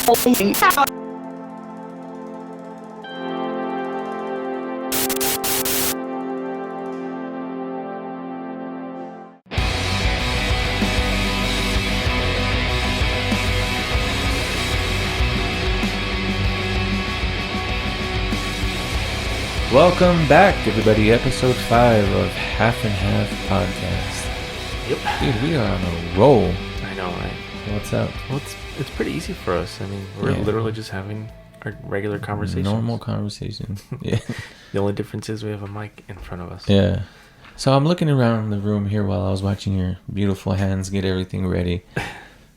Welcome back, everybody. Episode 5 of Half and Half Podcast. Yep. Dude, we are on a roll. I know, right? What's up? Well, it's pretty easy for us. I mean, we're literally just having our regular conversations. Normal conversation. Yeah. The only difference is we have a mic in front of us. Yeah. So I'm looking around the room here while I was watching your beautiful hands get everything ready.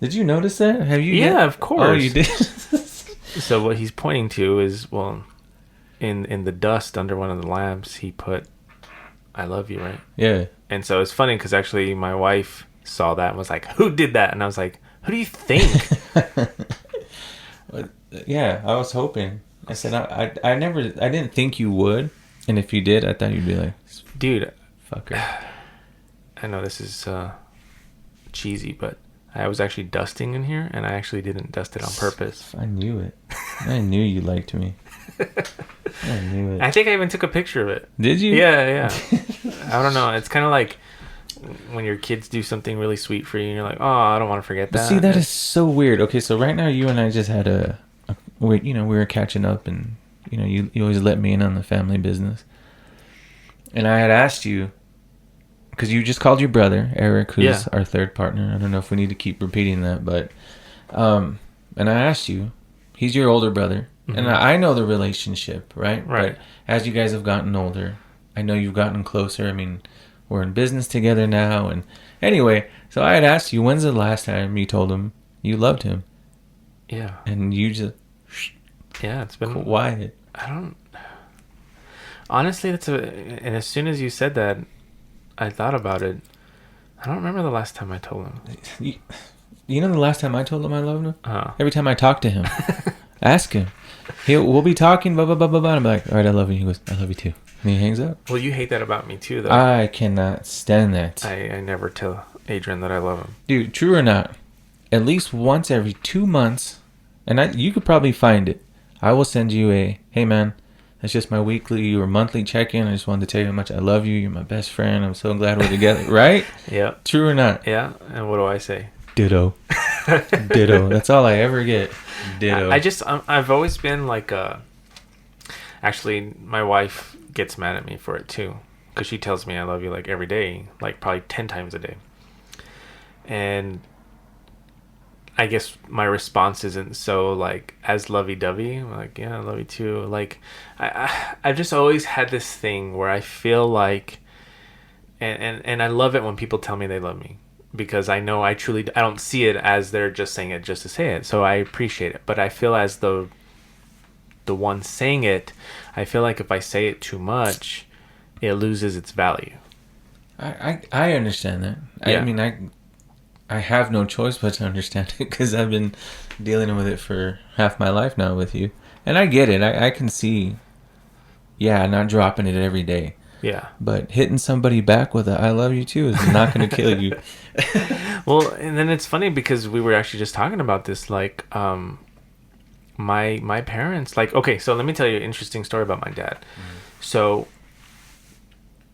Did you notice that? Have you? Yeah, of course. Oh, you did? So what he's pointing to is, well, in the dust under one of the lamps, he put, "I love you," right? Yeah. And so it's funny because actually my wife saw that and was like, "Who did that?" And I was like, "Who do you think?" Yeah, I was hoping. I said I didn't think you would, and if you did, I thought you'd be like, "Dude, fucker." I know this is cheesy, but I was actually dusting in here, and I actually didn't dust it on purpose. I knew it. I knew you liked me. I knew it. I think I even took a picture of it. Did you? Yeah. I don't know. It's kind of like when your kids do something really sweet for you, and you're like, "Oh, I don't want to forget that." But see, that is so weird. Okay, so right now you and I just had we were catching up, and you always let me in on the family business. And I had asked you, because you just called your brother Eric, who's our third partner. I don't know if we need to keep repeating that, but and I asked you, he's your older brother. Mm-hmm. And I know the relationship, right? But as you guys have gotten older, I know you've gotten closer. I mean, we're in business together now. And anyway, so I had asked you, when's the last time you told him you loved him? Yeah. And you just... Yeah, it's been... quiet. I don't... Honestly, and as soon as you said that, I thought about it. I don't remember the last time I told him. You know the last time I told him I loved him? Uh-huh. Every time I talk to him. Ask him. We'll be talking, blah, blah, blah, blah, blah. I'm like, all right, I love you. He goes, I love you too. And he hangs up. Well, you hate that about me too, though. I cannot stand that. I never tell Adrian that I love him. Dude, true or not, at least once every 2 months, and you could probably find it, I will send you hey man, that's just my weekly or monthly check-in. I just wanted to tell you how much I love you. You're my best friend. I'm so glad we're together. Right? Yeah. True or not? Yeah. And what do I say? Ditto. Ditto. That's all I ever get. Ditto. I've always been like actually my wife gets mad at me for it too, because she tells me I love you like every day, like probably 10 times a day. And I guess my response isn't so like as lovey-dovey. I'm like, yeah, I love you too. Like I've just always had this thing where I feel like and I love it when people tell me they love me, because I know I don't see it as they're just saying it just to say it. So I appreciate it. But I feel as though the one saying it, I feel like if I say it too much, it loses its value. I understand that. Yeah. I mean, I have no choice but to understand it, because I've been dealing with it for half my life now with you. And I get it. I can see, not dropping it every day. Yeah. But hitting somebody back with a "I love you too" is not going to kill you. Well, and then it's funny because we were actually just talking about this, like, my parents, like, okay, so let me tell you an interesting story about my dad. Mm-hmm. So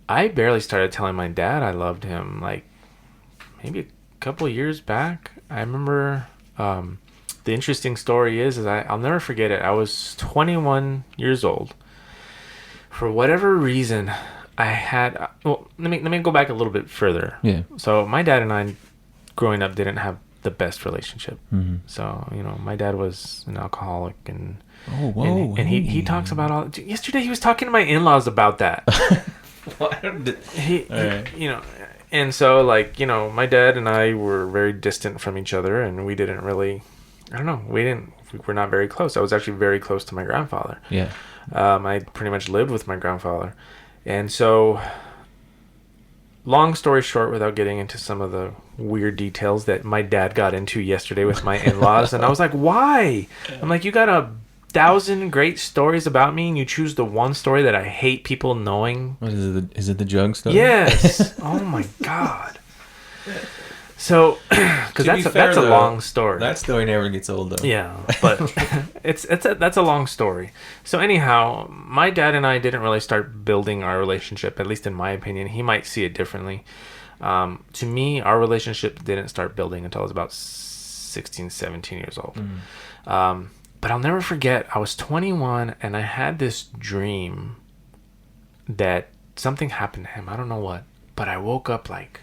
I barely started telling my dad I loved him, like, maybe a couple of years back. I remember, the interesting story is I'll never forget it. I was 21 years old. For whatever reason, I had... Well, let me go back a little bit further. Yeah. So my dad and I, growing up, didn't have the best relationship. Mm-hmm. So, my dad was an alcoholic, and... Oh, whoa. And he talks about all... Yesterday, he was talking to my in-laws about that. What? And so, like, my dad and I were very distant from each other, and we didn't really... I don't know. We're not very close. I was actually very close to my grandfather. Yeah. I pretty much lived with my grandfather. And so, long story short, without getting into some of the weird details that my dad got into yesterday with my in-laws, and I was like, why? I'm like, you got 1,000 great stories about me, and you choose the one story that I hate people knowing. What is it? Is it the drug story? Yes. Oh my God. So, because that's a long story. That story never gets old, though. Yeah, but that's a long story. So anyhow, my dad and I didn't really start building our relationship, at least in my opinion. He might see it differently. To me, our relationship didn't start building until I was about 16, 17 years old. But I'll never forget, I was 21 and I had this dream that something happened to him. I don't know what, but I woke up like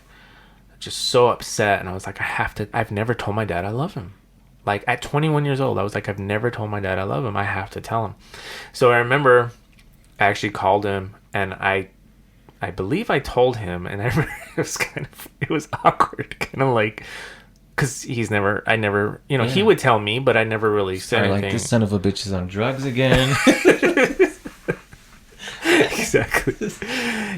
just so upset, and I was like, I've never told my dad I love him. Like at 21 years old, I was like, I've never told my dad I love him. I have to tell him. So I remember I actually called him, and I believe I told him, and I remember it was awkward, kind of like, because I never, he would tell me, but I never really said anything. Like, this son of a bitch is on drugs again. Exactly.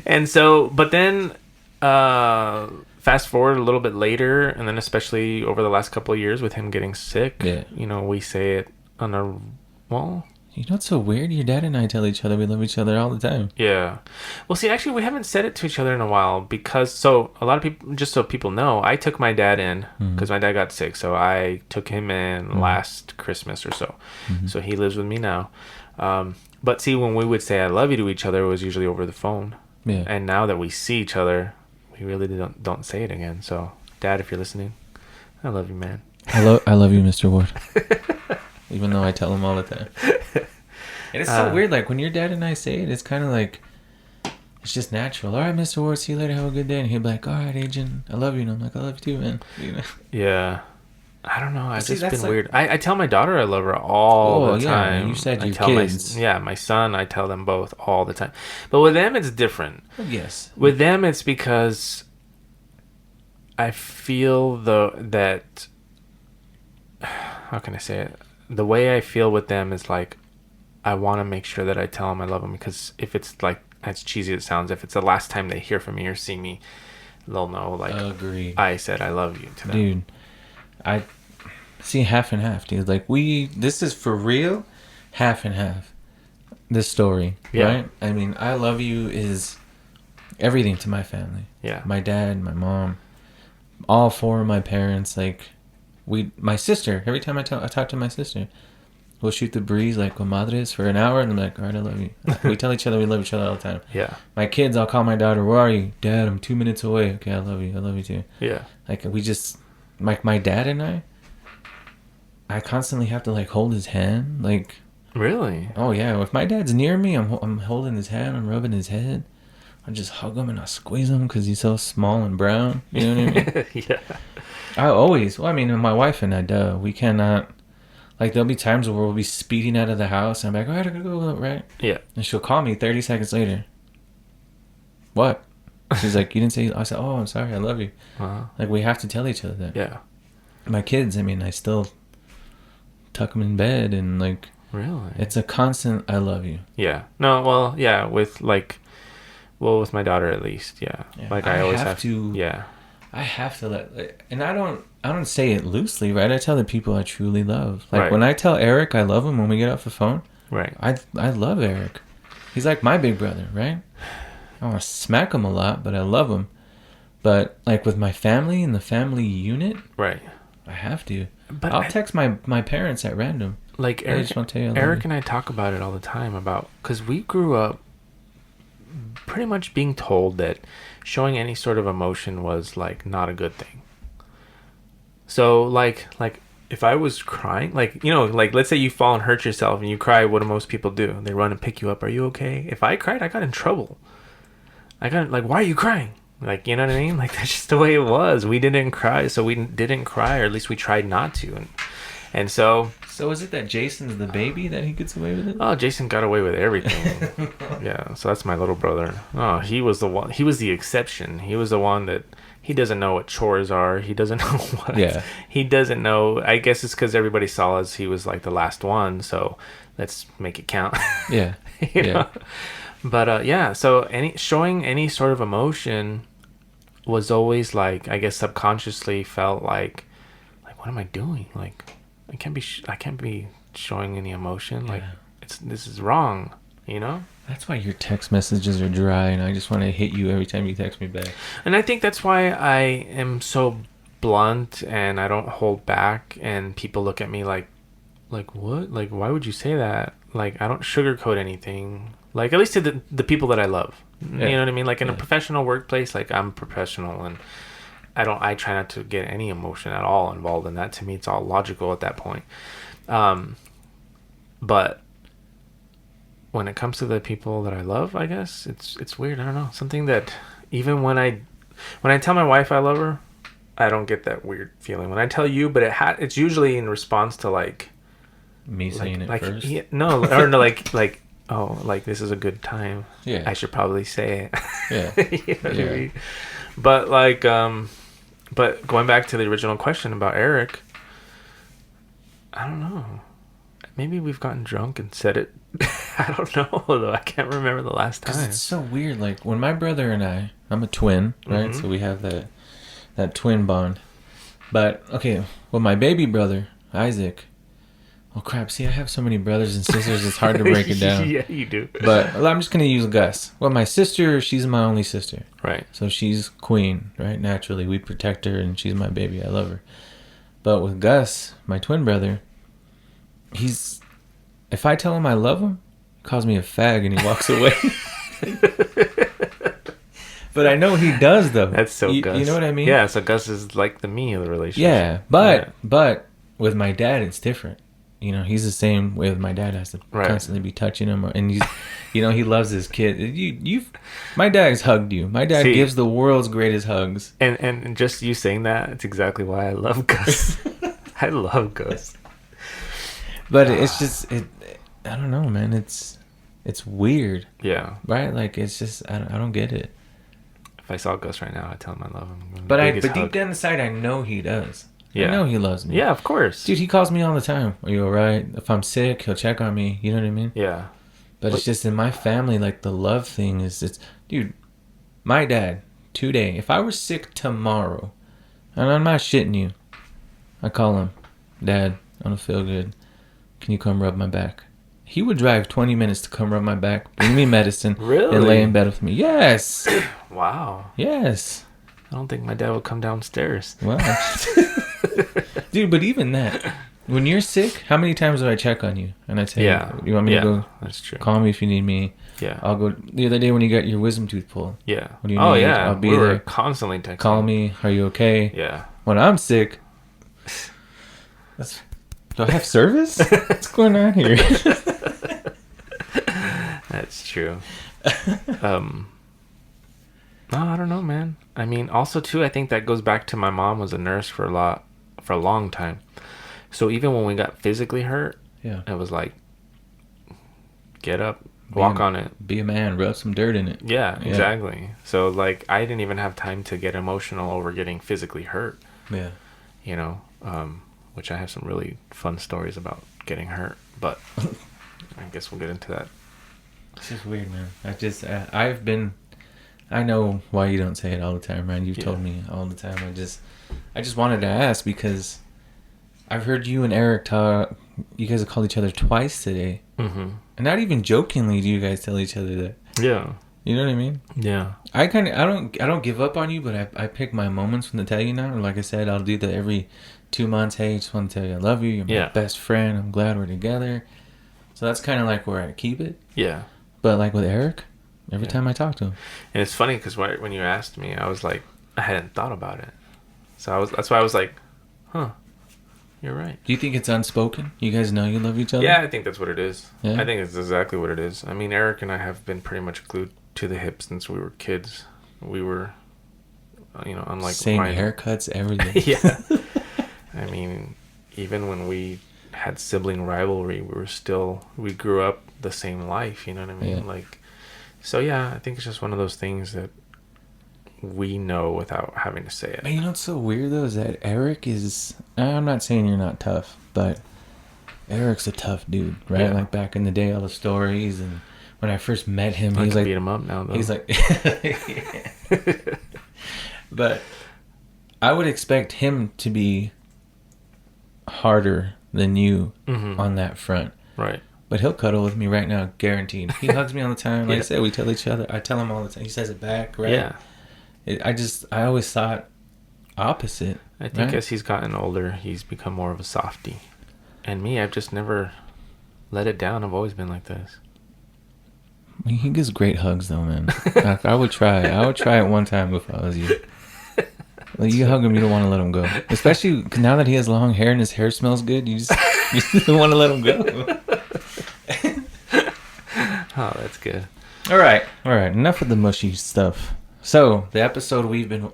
And so, but then, fast forward a little bit later, and then especially over the last couple of years with him getting sick, we say it on a, well... You know what's so weird? Your dad and I tell each other we love each other all the time. Yeah. Well, see, actually, we haven't said it to each other in a while because, so a lot of people, just so people know, I took my dad in because my dad got sick. So I took him in last Christmas or so. So he lives with me now. But see, when we would say I love you to each other, it was usually over the phone. Yeah. And now that we see each other, we really don't say it again. So, Dad, if you're listening, I love you, man. I love you, Mr. Ward. Even though I tell him all the time. And it's so weird. Like, when your dad and I say it, it's kind of like, it's just natural. All right, Mr. Ward, see you later. Have a good day. And he'll be like, all right, Adrian, I love you. And I'm like, I love you too, man. You know? Yeah. I don't know. It's just been weird. I tell my daughter I love her all the time. You said your kids. My son, I tell them both all the time. But with them, it's different. Well, yes. With them, it's because I feel that, how can I say it? The way I feel with them is like, I want to make sure that I tell them I love them, because if it's like, as cheesy as it sounds, if it's the last time they hear from me or see me, they'll know, like, agreed. I said I love you to them. Dude, I see half and half, dude. Like, this is for real, half and half. This story, right? I mean, I love you is everything to my family. Yeah. My dad, my mom, all four of my parents. Like, my sister. Every time I talk to my sister, we'll shoot the breeze like comadres for an hour, and I'm like, all right, I love you. We tell each other we love each other all the time. Yeah. My kids, I'll call my daughter, where are you? Dad, I'm 2 minutes away. Okay, I love you. I love you too. Yeah. Like, we just, like, my dad and I constantly have to, like, hold his hand. Like, really? Oh yeah. If my dad's near me, I'm holding his hand, I'm rubbing his head. I just hug him and I squeeze him because he's so small and brown. You know what I mean? Yeah. My wife and I, we cannot, like, there'll be times where we'll be speeding out of the house and I'm like, all right, I gotta go, right? Yeah. And she'll call me 30 seconds later. What? She's like, you didn't say, I said, oh, I'm sorry, I love you. Uh-huh. Like, we have to tell each other that. Yeah. My kids, I still tuck them in bed and, like, really? It's a constant, I love you. Yeah. No, well, yeah, with my daughter at least, yeah. Like, I always have to. Yeah. I have to and I don't say it loosely, right? I tell the people I truly love. Like, right. When I tell Eric I love him when we get off the phone, right? I love Eric. He's like my big brother, right? I want to smack him a lot, but I love him. But, like, with my family and the family unit, right? I have to. But I'll text my parents at random. Like, Eric and I talk about it all the time, because we grew up pretty much being told that showing any sort of emotion was, like, not a good thing. So, like if I was crying, like, let's say you fall and hurt yourself and you cry, what do most people do? They run and pick you up. Are you okay? If I cried, I got in trouble. I got, like, why are you crying? Like, you know what I mean? Like, that's just the way it was. We didn't cry, so we didn't cry, or at least we tried not to. And so... So is it that Jason's the baby that he gets away with it? Oh, Jason got away with everything. Yeah, so that's my little brother. Oh, he was the one. He was the exception. He was the one that... He doesn't know what chores are. He doesn't know what... Yeah. He doesn't know... I guess it's because everybody saw us. He was, like, the last one, so let's make it count. Yeah. you know? But, yeah, so showing any sort of emotion was always, like, I guess subconsciously felt like, what am I doing? Like, I can't be showing any emotion. Like, this is wrong, you know? That's why your text messages are dry, and I just want to hit you every time you text me back. And I think that's why I am so blunt and I don't hold back, and people look at me like what? Like, why would you say that? Like, I don't sugarcoat anything. Like, at least to the people that I love. Yeah. You know what I mean? Like, in a Yeah. professional workplace, like, I'm professional, and I try not to get any emotion at all involved in that. To me, it's all logical at that point. But when it comes to the people that I love, I guess it's weird. I don't know. Something that even when I tell my wife I love her, I don't get that weird feeling. When I tell you, but it's usually in response to like Me saying it first. Yeah, no, or no, like oh, like this is a good time. Yeah. I should probably say it. Yeah. You know what Yeah. I mean? But like but going back to the original question about Eric, I don't know. Maybe we've gotten drunk and said it. I don't know though. I can't remember the last Because time. it's so weird. Like when my brother and I'm a twin, right? Mhm. So we have that twin bond. But okay, well, my baby brother Isaac. Oh crap! See, I have so many brothers and sisters. It's hard to break it down. Yeah, you do. But I'm just gonna use Gus. Well, my sister, she's my only sister, Right. so she's queen, right? Naturally, we protect her, and she's my baby. I love her. But with Gus, my twin brother, if I tell him I love him, he calls me a fag and he walks away. But I know he does though. That's so Gus. You know what I mean? Yeah, so Gus is like the me of the relationship. Yeah, but with my dad, it's different. You know, he's the same way with my dad. Has to Right. constantly be touching him, and he's, you know, he loves his kid. My dad's hugged you. My dad See. gives the world's greatest hugs. And just you saying that, it's exactly why I love Gus. I love Gus. But it's just I don't know, man. It's weird, Yeah. right? Like it's just I don't get it. If I saw Gus right now, I'd tell him I love him. But Biggest deep hug. down inside, I know he does. Yeah. I know he loves me. Yeah, of course. Dude, he calls me all the time. Are you alright? If I'm sick, he'll check on me. You know what I mean? Yeah. But it's just in my family, like the love thing dude, my dad, today, if I were sick tomorrow, and I'm not shitting you, I call him, Dad, I don't feel good. Can you come rub my back? He would drive 20 minutes to come rub my back, bring me medicine, Really? and lay in bed with me. Yes. Wow. Yes. I don't think my dad would come downstairs. Wow. Dude, but even that, when you're sick, how many times do I check on you? And I tell Yeah. you want me Yeah, to go that's true. call me if you need me. Yeah. I'll go. The other day when you got your wisdom tooth pulled, Yeah. What do you Oh need? yeah. I'll be we were there. constantly texting. call me. Are you okay? Yeah. When I'm sick, do I have service? What's going on here? That's true. No, I don't know, man. I mean, also too, I think that goes back to my mom was a nurse for a long time. So even when we got physically hurt, Yeah. it was like, get up, walk on it. Be a man. Rub some dirt in it. Yeah, Yeah. exactly. So like, I didn't even have time to get emotional over getting physically hurt. Yeah. You know, which I have some really fun stories about getting hurt, but I guess we'll get into that. It's just weird, man. I know why you don't say it all the time, Ryan. You've told me all the time. I just wanted to ask because I've heard you and Eric talk. You guys have called each other twice today, Mm-hmm. and not even jokingly do you guys tell each other that. Yeah. You know what I mean? Yeah. I don't give up on you, but I pick my moments when to tell you now. Like I said, I'll do that every 2 months. Hey, just want to tell you I love you. You're my best friend. I'm glad we're together. So that's kind of like where I keep it. Yeah. But like with Eric, every time I talk to him. And it's funny because when you asked me, I was like, I hadn't thought about it. So that's why I was like, huh, you're right. Do you think it's unspoken? You guys know you love each other? Yeah, I think that's what it is. Yeah? I think it's exactly what it is. I mean, Eric and I have been pretty much glued to the hip since we were kids. We were, unlike Same mine. haircuts, everything. Yeah. I mean, even when we had sibling rivalry, we grew up the same life, you know what I mean? Yeah. I think it's just one of those things that we know without having to say it. Man, you know what's so weird though is that Eric is. I'm not saying you're not tough, but Eric's a tough dude, right? Yeah. Like back in the day, all the stories, and when I first met him, I he's can like, beat him up now, though. he's like, but I would expect him to be harder than you on that front. Right. But he'll cuddle with me right now, guaranteed. He hugs me all the time. Like I Yeah. said, we tell each other. I tell him all the time. He says it back, right? Yeah. I always thought opposite. I think right? as he's gotten older, he's become more of a softie. And me, I've just never let it down. I've always been like this. I mean, he gives great hugs, though, man. I would try. I would try it one time if I was you. Like, you hug him, you don't want to let him go. Especially now that he has long hair and his hair smells good, you just don't want to let him go. Oh, that's good. All right. Enough of the mushy stuff. So the episode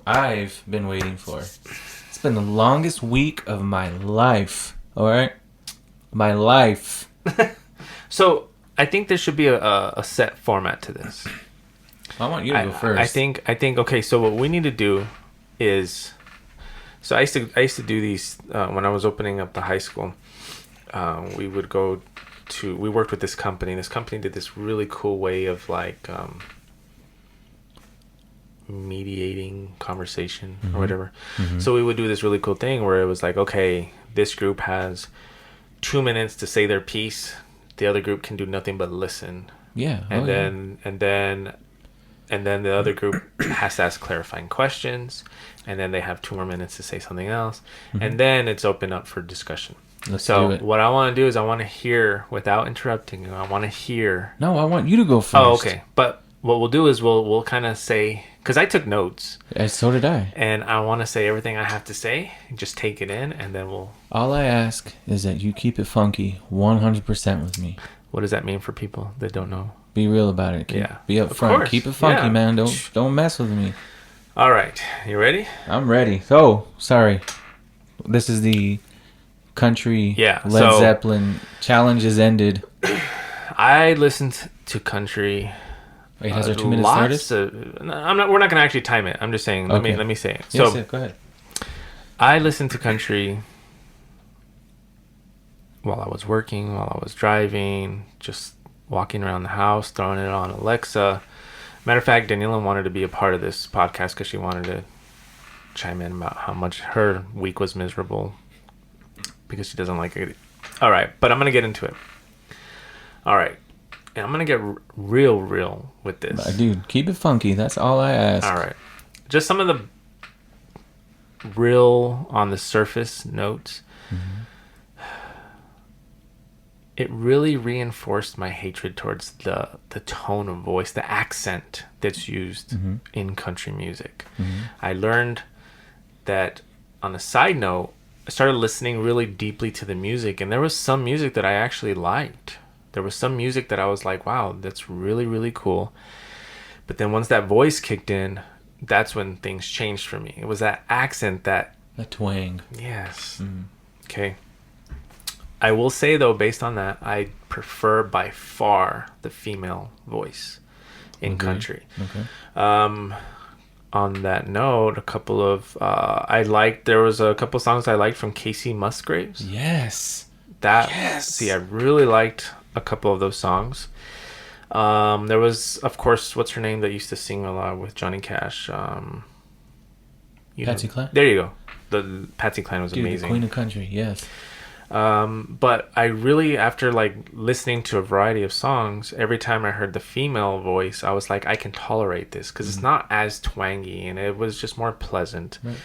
I've been waiting for. It's been the longest week of my life. All right, my life. So I think there should be a set format to this. I want you to go first. I think. Okay. So what we need to do is, so I used to do these when I was opening up the high school. We would go to. We worked with this company. This company did this really cool way of like mediating conversation or whatever. So we would do this really cool thing where it was like, okay, this group has 2 minutes to say their piece. The other group can do nothing but listen. Yeah. And then the other group has to ask clarifying questions, and then they have 2 more minutes to say something else, and then it's open up for discussion. Let's do it. What I want to do is I want to hear without interrupting you. I want to hear. No, I want you to go first. Oh, okay. But what we'll do is we'll kind of say, because I took notes. And so did I. And I want to say everything I have to say. Just take it in, and then we'll. All I ask is that you keep it funky 100% with me. What does that mean for people that don't know? Be real about it. Be upfront. Course. Keep it funky, Yeah. man. Don't mess with me. All right. You ready? I'm ready. Oh, sorry. This is the country Led Zeppelin challenge is ended. I listened to country. Wait, has our 2 minutes started? We're not going to actually time it. I'm just saying. Okay. Let me say it. Yes, So go ahead. I listened to country while I was working, while I was driving, just walking around the house, throwing it on Alexa. Matter of fact, Daniela wanted to be a part of this podcast because she wanted to chime in about how much her week was miserable because she doesn't like it. All right, but I'm going to get into it. All right. And I'm going to get real with this. Dude, keep it funky. That's all I ask. All right. Just some of the real on the surface notes. It really reinforced my hatred towards the tone of voice, the accent that's used in country music. I learned that, on a side note, I started listening really deeply to the music, and there was some music that I actually liked. There was some music that I was like, wow, that's really, really cool. But then once that voice kicked in, that's when things changed for me. It was that accent, that... The twang. Yes. Okay. I will say, though, based on that, I prefer by far the female voice in country. Okay. On that note, a couple of... there was a couple songs I liked from Casey Musgraves. Yes. See, I really liked a couple of those songs. There was, of course, what's her name that used to sing a lot with Johnny Cash? Patsy Cline? There you go. The Patsy Cline was amazing. The Queen of Country, yes. But I really, after like listening to a variety of songs, every time I heard the female voice, I was like, I can tolerate this because it's not as twangy and it was just more pleasant. Right.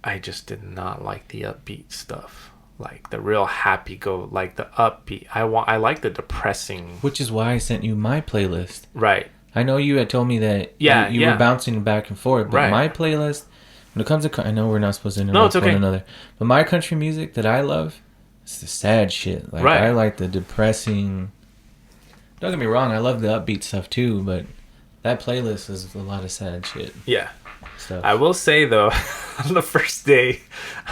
I just did not like the upbeat stuff, like the real like the upbeat. I like the depressing. Which is why I sent you my playlist. Right. I know you had told me that you were bouncing back and forth, but my playlist, when it comes to, I know we're not supposed to interrupt one another, but my country music that I love, it's the sad shit. Like I like the depressing. Don't get me wrong, I love the upbeat stuff too, but that playlist is a lot of sad shit. Yeah. Stuff. I will say though, on the first day,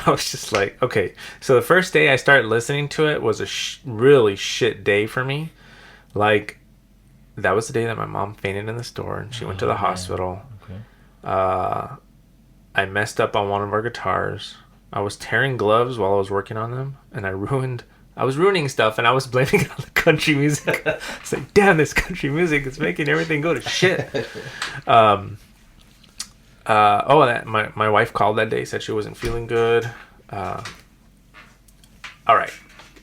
I was just like, okay. So the first day I started listening to it was a really shit day for me. Like, that was the day that my mom fainted in the store and she went to the hospital. Okay. I messed up on one of our guitars. I was tearing gloves while I was working on them, and I was ruining stuff, and I was blaming it on the country music. It's like, damn, this country music is making everything go to shit. My wife called that day, said she wasn't feeling good. All right.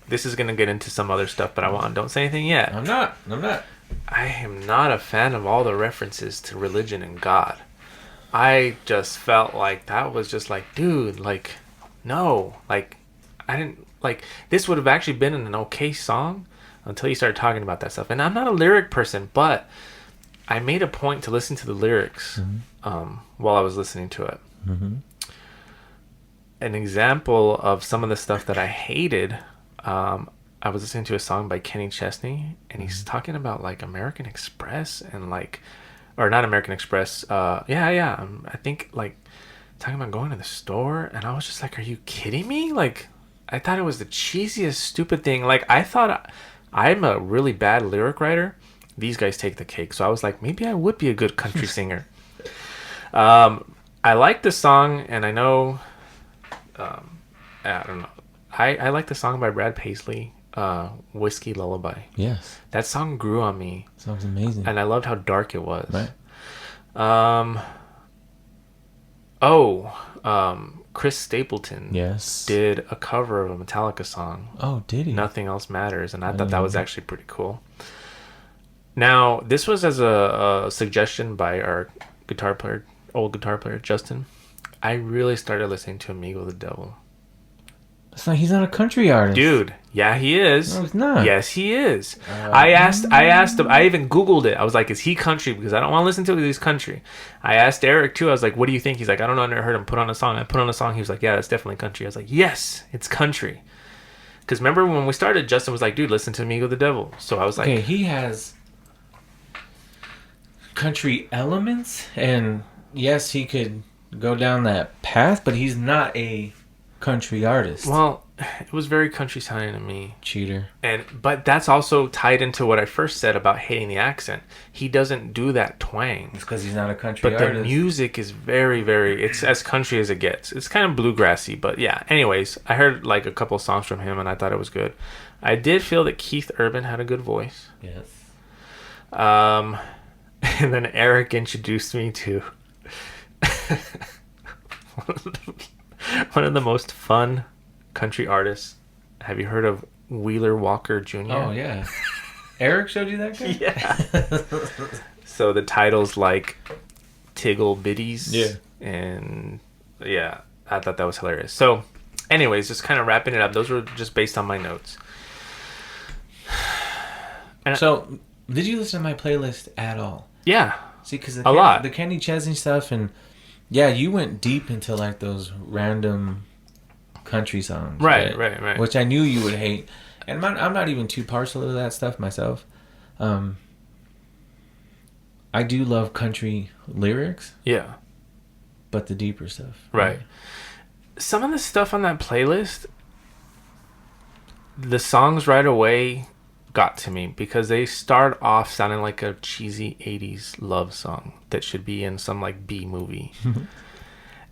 This is going to get into some other stuff, but don't say anything yet. I'm not. I am not a fan of all the references to religion and God. I just felt like that was just like, dude, like, no, like, I didn't like this would have actually been an okay song until you started talking about that stuff. And I'm not a lyric person, but I made a point to listen to the lyrics while I was listening to it. Mm-hmm. An example of some of the stuff that I hated. I was listening to a song by Kenny Chesney, and he's talking about like American Express and like, or not American Express. I think like talking about going to the store, and I was just like, "Are you kidding me?" Like, I thought it was the cheesiest, stupid thing. Like, I thought I'm a really bad lyric writer. These guys take the cake, so I was like, maybe I would be a good country singer. I like the song, and I know, I don't know. I like the song by Brad Paisley, Whiskey Lullaby. Yes. That song grew on me. Sounds amazing. And I loved how dark it was. Right. Chris Stapleton Yes. did a cover of a Metallica song. Oh, did he? Nothing Else Matters, and I thought that was actually pretty cool. Now, this was as a suggestion by our old guitar player, Justin. I really started listening to Amigo the Devil. He's not a country artist. Dude, yeah, he is. No, he's not. Yes, he is. I asked him, I even Googled it. I was like, is he country? Because I don't want to listen to it because he's country. I asked Eric, too. I was like, what do you think? He's like, I don't know. I never heard him put on a song. I put on a song. He was like, yeah, that's definitely country. I was like, yes, it's country. Because remember when we started, Justin was like, dude, listen to Amigo the Devil. So I was like... Okay, he has country elements, and yes, he could go down that path, but he's not a country artist. Well, it was very country sounding to me. Cheater. But that's also tied into what I first said about hating the accent. He doesn't do that twang. It's because he's not a country artist. But the music is very, very... It's as country as it gets. It's kind of bluegrassy, but yeah. Anyways, I heard like a couple songs from him, and I thought it was good. I did feel that Keith Urban had a good voice. Yes. And then Eric introduced me to one of the most fun country artists. Have you heard of Wheeler Walker Jr.? Oh, yeah. Eric showed you that guy? Yeah. So the title's like Tiggle Bitties. Yeah. And yeah, I thought that was hilarious. So anyways, just kind of wrapping it up. Those were just based on my notes. And so, did you listen to my playlist at all? Yeah. See, because a lot. The Kenny Chesney stuff, and yeah, you went deep into like those random country songs. Right. Which I knew you would hate. And I'm not even too partial to that stuff myself. I do love country lyrics. Yeah. But the deeper stuff. Right. Some of the stuff on that playlist, the songs right away got to me because they start off sounding like a cheesy 80s love song that should be in some like B movie.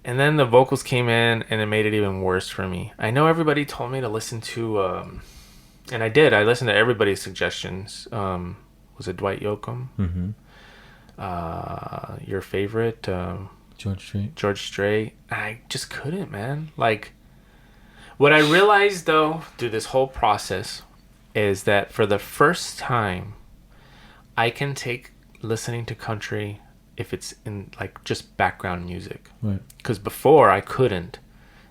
And then the vocals came in and it made it even worse for me. I know everybody told me to listen to and I did. I listened to everybody's suggestions. Was it Dwight Yoakam? Mm-hmm. Your favorite? George Strait. I just couldn't, man. Like, what I realized though through this whole process is that for the first time, I can take listening to country if it's in like just background music. Right. Because before I couldn't.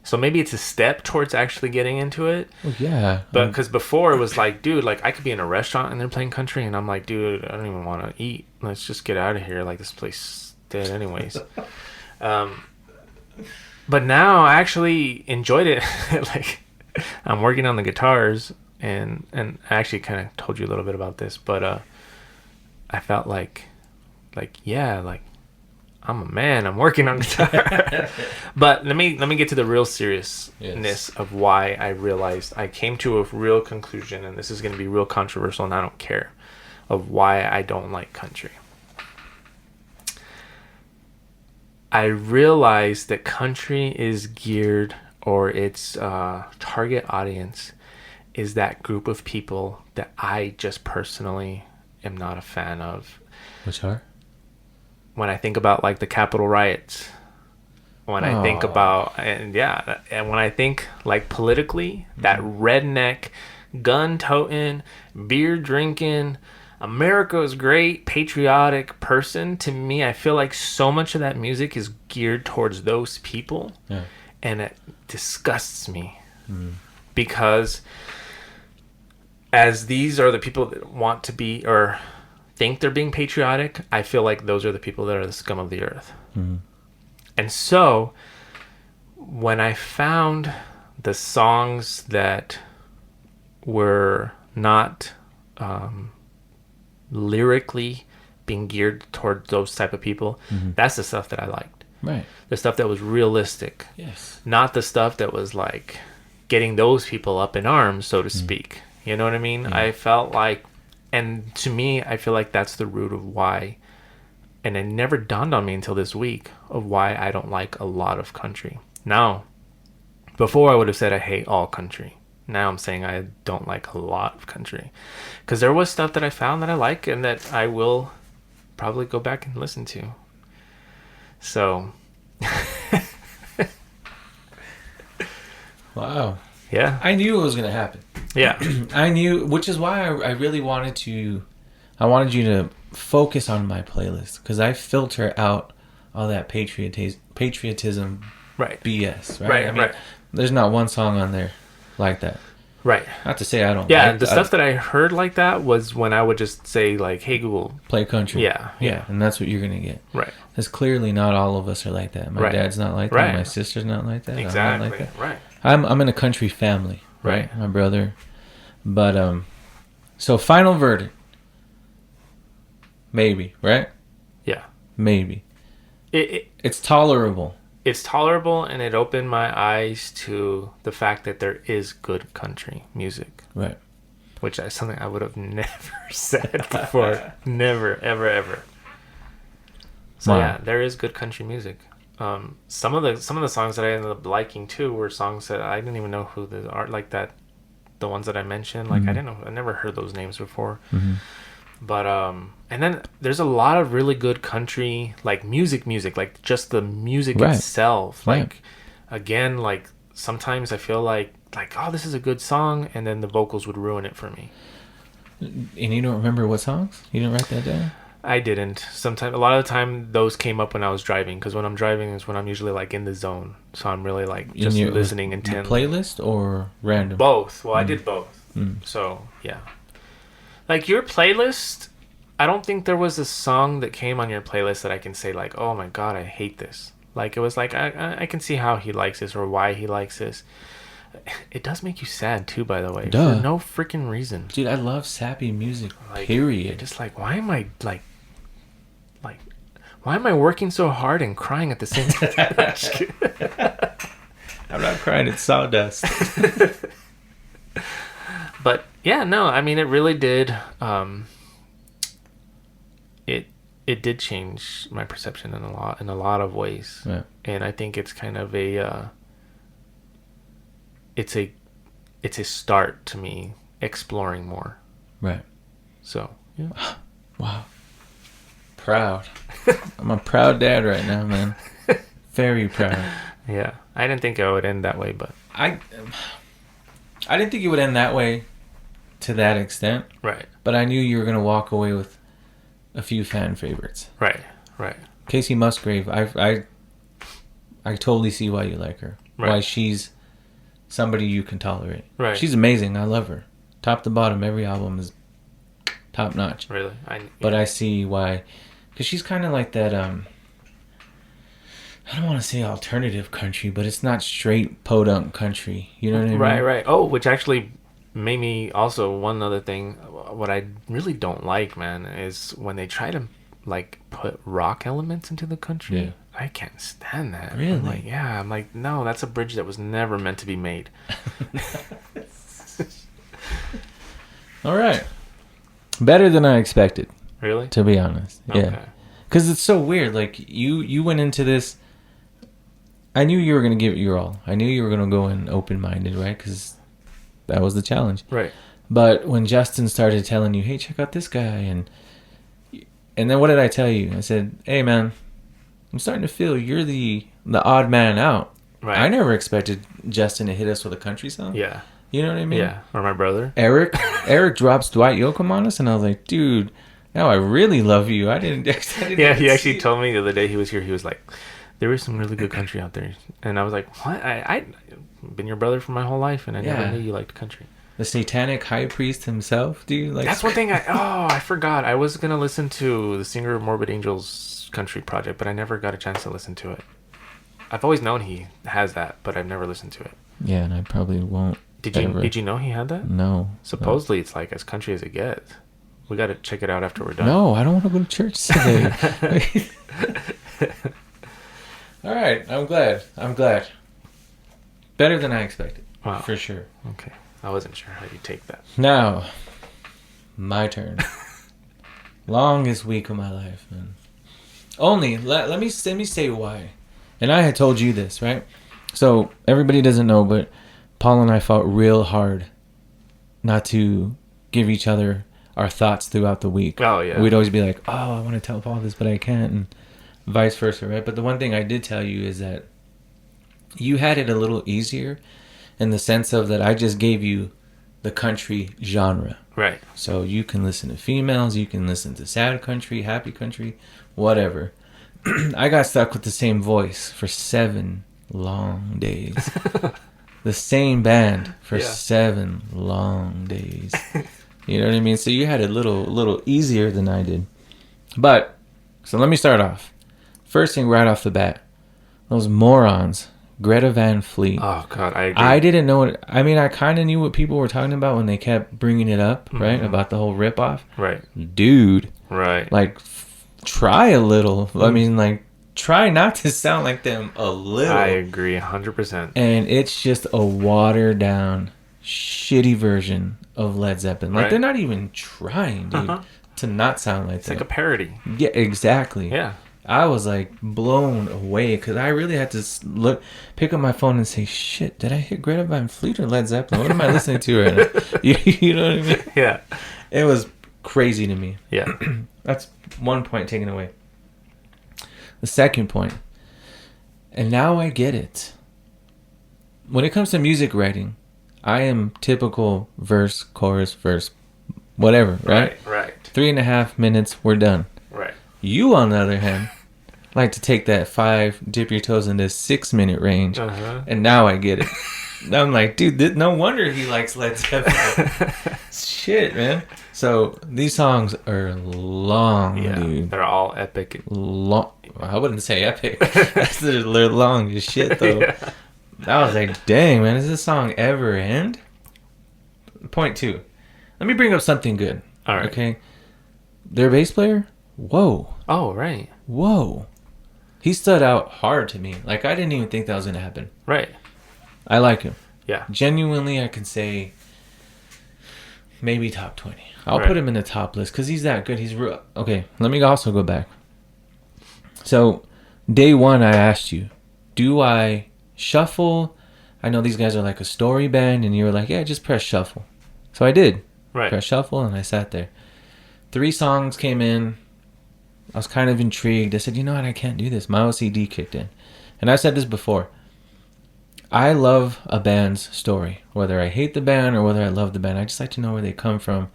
So maybe it's a step towards actually getting into it. Well, yeah. But because before it was like, dude, like I could be in a restaurant and they're playing country and I'm like, dude, I don't even want to eat. Let's just get out of here. Like this place is dead anyways. But now I actually enjoyed it. Like I'm working on the guitars and I actually kind of told you a little bit about this, but I felt like yeah, like I'm a man, I'm working on guitar. But let me get to the real seriousness of why I realized I came to a real conclusion, and this is going to be real controversial and I don't care, of why I don't like country. I realized that country is geared, or its target audience is that group of people that I just personally am not a fan of. Which are? When I think about like the Capitol riots, when I think about, and when I think like politically, that redneck, gun toting, beer drinking, America is great, patriotic person. To me, I feel like so much of that music is geared towards those people. Yeah. And it disgusts me. Because as these are the people that want to be or think they're being patriotic, I feel like those are the people that are the scum of the earth. And so when I found the songs that were not lyrically being geared toward those type of people, that's the stuff that I liked. Right. The stuff that was realistic. Yes. Not the stuff that was like getting those people up in arms, so to speak. You know what I mean? I felt like, and to me, I feel like that's the root of why, and it never dawned on me until this week, of why I don't like a lot of country. Now, before I would have said I hate all country. Now I'm saying I don't like a lot of country. Because there was stuff that I found that I like and that I will probably go back and listen to. So, Wow. yeah. I knew it was going to happen. Yeah. I knew, which is why I really wanted you to focus on my playlist, because I filter out all that patriotism Right. BS, right? Right, I mean, right. There's not one song on there like that. Right. Not to say I don't. Yeah, like, the stuff that I heard like that was when I would just say like, "Hey Google, play country." Yeah, yeah, and that's what you're gonna get. right, Because clearly not all of us are like that. My Right. dad's not like that. Right. My sister's not like that. exactly, I'm not like that. right, I'm in a country family, right? Right. My brother, but so final verdict, maybe, right? yeah. Maybe it's tolerable. It's tolerable, and it opened my eyes to the fact that there is good country music, Right. which is something I would have never said before. Never, ever, ever. So Wow. yeah, there is good country music. Some of the songs that I ended up liking too were songs that I didn't even know who the art like that. The ones that I mentioned, like I didn't know, I never heard those names before. But and then there's a lot of really good country like music, like just the music Right. itself. Right. Like again, like sometimes I feel like oh, this is a good song, and then the vocals would ruin it for me. And you don't remember what songs? You didn't write that down? I didn't. Sometimes, a lot of the time, those came up when I was driving, because when I'm driving is when I'm usually like in the zone, so I'm really like just listening your intently. playlist or random? Both. Well, I did both. So yeah, like your playlist. I don't think there was a song that came on your playlist that I can say like, oh my god, I hate this. Like it was like I can see how he likes this or why he likes this. It does make you sad too, by the way, Duh. for no freaking reason. Dude, I love sappy music. Like, Period. You're just like, why am I like, why am I working so hard and crying at the same time? I'm not crying. It's sawdust. But yeah, no, I mean, it really did. It did change my perception in a lot of ways, Yeah. and I think it's kind of it's a start to me exploring more. Right. So yeah, Wow. Proud. I'm a proud dad right now, man. Very proud. yeah. I didn't think it would end that way, but I didn't think it would end that way to that extent, right, but I knew you were going to walk away with a few fan favorites. right. Casey Musgrave, I totally see why you like her. Right. Why she's somebody you can tolerate. Right. She's amazing. I love her. Top to bottom, every album is top notch. Really, But I see why, because she's kind of like that. I don't want to say alternative country, but it's not straight podunk country. You know what I mean? Right. Oh, which actually made me also one other thing. What I really don't like, man, is when they try to like put rock elements into the country. Yeah. I can't stand that. Really? I'm like, no, that's a bridge that was never meant to be made. All right. Better than I expected, Really? to be honest. Okay. Yeah. Because it's so weird. Like, you went into this... I knew you were going to give it your all. I knew you were going to go in open-minded, right? Because that was the challenge. Right. But when Justin started telling you, hey, check out this guy, and then what did I tell you? I said, hey, man, I'm starting to feel you're the odd man out. Right. I never expected Justin to hit us with a country song. Yeah. You know what I mean? Yeah, or my brother. Eric drops Dwight Yoakam on us, and I was like, dude, now I really love you. I didn't Yeah, even he actually see it. told me the other day he was here. He was like, "There is some really good country out there," and I was like, "What? I've been your brother for my whole life, and I never Yeah. knew you liked country." The satanic high priest himself, dude. Like, That's one thing I forgot. I was gonna listen to the singer of Morbid Angels country project, but I never got a chance to listen to it. I've always known he has that, but I've never listened to it. yeah, and I probably won't. Did you know he had that? No. Supposedly it's like as country as it gets. We got to check it out after we're done. No, I don't want to go to church today. All right, I'm glad. Better than I expected. Wow. For sure. Okay. I wasn't sure how you take that. Now, my turn. Longest week of my life, man. Only let me say why. And I had told you this, right? So everybody doesn't know, but Paul and I fought real hard not to give each other our thoughts throughout the week. Oh, yeah. We'd always be like, "Oh, I want to tell Paul this, but I can't," and vice versa, right? But the one thing I did tell you is that you had it a little easier in the sense of that I just gave you the country genre. Right. So you can listen to females, you can listen to sad country, happy country, whatever. I got stuck with the same voice for 7 long days. The same band for 7 long days. You know what I mean? So you had it a little easier than I did. But, so let me start off. First thing right off the bat. Those morons. Greta Van Fleet. Oh, God, I agree. I didn't know it. I mean, I kind of knew what people were talking about when they kept bringing it up, right? About the whole ripoff. Right. Dude. Right. Like, try a little. I mean, like, try not to sound like them a little. I agree 100%. And it's just a watered down, shitty version of Led Zeppelin. Like, they're not even trying, dude, to not sound like It's that. like a parody. Yeah, exactly. Yeah. I was like blown away because I really had to pick up my phone and say, shit, did I hit Greta Van Fleet or Led Zeppelin? What am I listening to right now? You know what I mean? Yeah. It was crazy to me. Yeah. That's one point taken away. The second point, and now I get it. When it comes to music writing, I am typical verse, chorus, verse, whatever, right? Right. 3.5 minutes, we're done. Right. You, on the other hand, like to take that 5, dip your toes in this 6-minute range, and now I get it. I'm like, dude, no wonder he likes Led Zeppelin. Shit, man. So these songs are long, dude. They're all epic. Long. I wouldn't say epic. They're long as shit, though. Yeah. I was like, dang, man, does this song ever end? Point 2. Let me bring up something good. All right. Okay. Their bass player, whoa. Oh, right. Whoa. He stood out hard to me. Like, I didn't even think that was going to happen. Right. I like him. Yeah. Genuinely, I can say maybe top 20. I'll put him in the top list because he's that good. He's real. Okay, let me also go back. So, day 1, I asked you, do I shuffle? I know these guys are like a story band, and you were like, yeah, just press shuffle. So I did. Right. Press shuffle, and I sat there. 3 songs came in. I was kind of intrigued. I said, you know what? I can't do this. My OCD kicked in. And I've said this before. I love a band's story. Whether I hate the band or whether I love the band, I just like to know where they come from.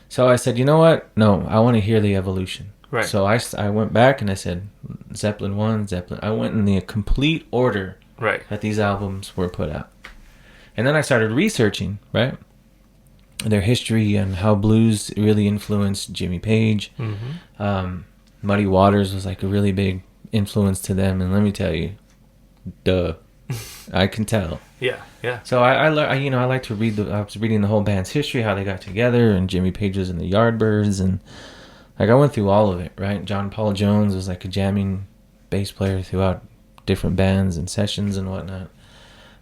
So I said, you know what? No, I want to hear the evolution. Right. So I went back and I said, Zeppelin 1, Zeppelin. I went in the complete order that these albums were put out. And then I started researching, right? Their history and how blues really influenced Jimmy Page. Mm-hmm. Muddy Waters was like a really big influence to them. And let me tell you, duh. I can tell. Yeah. So I like to read I was reading the whole band's history, how they got together, and Jimmy Page was in the Yardbirds, and like I went through all of it, right? John Paul Jones was like a jamming bass player throughout different bands and sessions and whatnot.